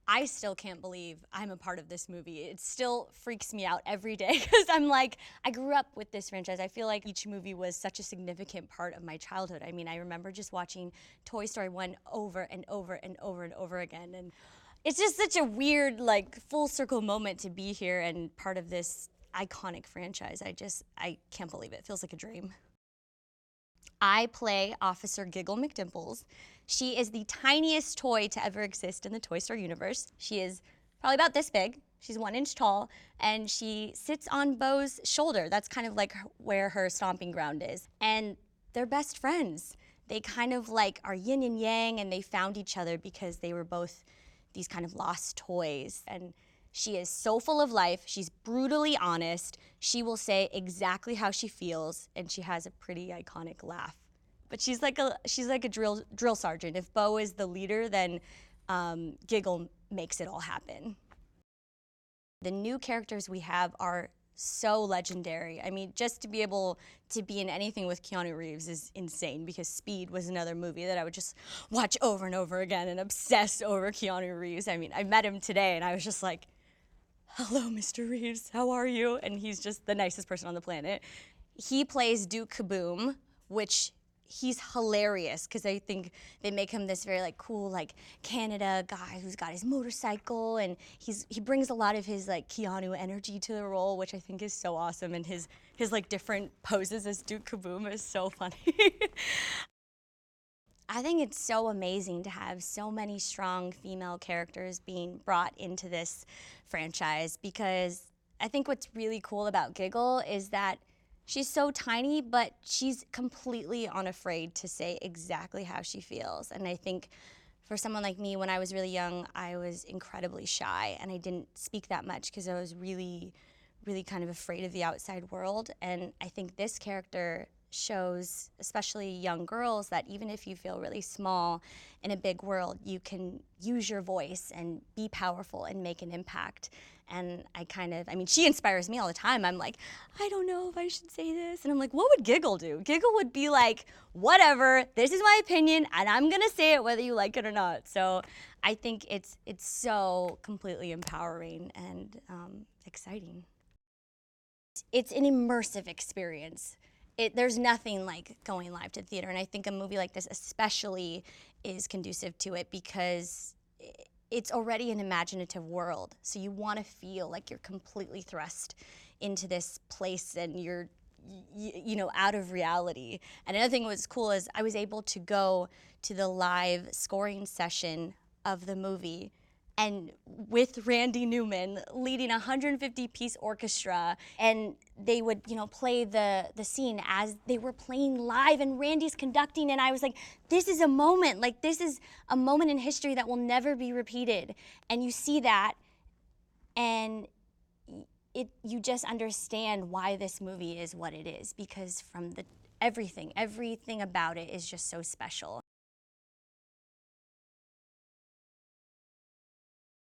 I still can't believe I'm a part of this movie. It still freaks me out every day because I'm like, I grew up with this franchise. I feel like each movie was such a significant part of my childhood. I mean, I remember just watching Toy Story 1 over and over and over and over again. And it's just such a weird, like, full circle moment to be here and part of this iconic franchise. I can't believe it. It feels like a dream. I play Officer Giggles Mc Dimples. She is the tiniest toy to ever exist in the Toy Story universe. She is probably about this big. She's 1 inch tall, and she sits on Bo's shoulder. That's kind of like where her stomping ground is. And they're best friends. They kind of like are yin and yang, and they found each other because they were both these kind of lost toys. And she is so full of life. She's brutally honest. She will say exactly how she feels, and she has a pretty iconic laugh. But she's like a drill sergeant. If Bo is the leader, then Giggle makes it all happen. The new characters we have are so legendary. I mean, just to be able to be in anything with Keanu Reeves is insane, because Speed was another movie that I would just watch over and over again and obsess over Keanu Reeves. I mean, I met him today and I was just like, hello, Mr. Reeves, how are you? And he's just the nicest person on the planet. He plays Duke Kaboom, which he's hilarious because I think they make him this very like cool like Canada guy who's got his motorcycle, and he brings a lot of his like Keanu energy to the role, which I think is so awesome, and his like different poses as Duke Kaboom is so funny. I think it's so amazing to have so many strong female characters being brought into this franchise, because I think what's really cool about Giggle is that she's so tiny, but she's completely unafraid to say exactly how she feels. And I think for someone like me, when I was really young, I was incredibly shy, and I didn't speak that much because I was really, really kind of afraid of the outside world. And I think this character shows, especially young girls, that even if you feel really small in a big world, you can use your voice and be powerful and make an impact. And I mean, she inspires me all the time. I'm like, I don't know if I should say this. And I'm like, what would Giggle do? Giggle would be like, whatever, this is my opinion, and I'm gonna say it whether you like it or not. So I think it's so completely empowering and exciting. It's an immersive experience. There's nothing like going live to the theater, and I think a movie like this especially is conducive to it because it's already an imaginative world. So you want to feel like you're completely thrust into this place and you're out of reality. And another thing that was cool is I was able to go to the live scoring session of the movie, and with Randy Newman leading a 150-piece orchestra, and they would, play the scene as they were playing live, and Randy's conducting, and I was like, this is a moment in history that will never be repeated. And you see that, and you just understand why this movie is what it is, because from everything about it is just so special.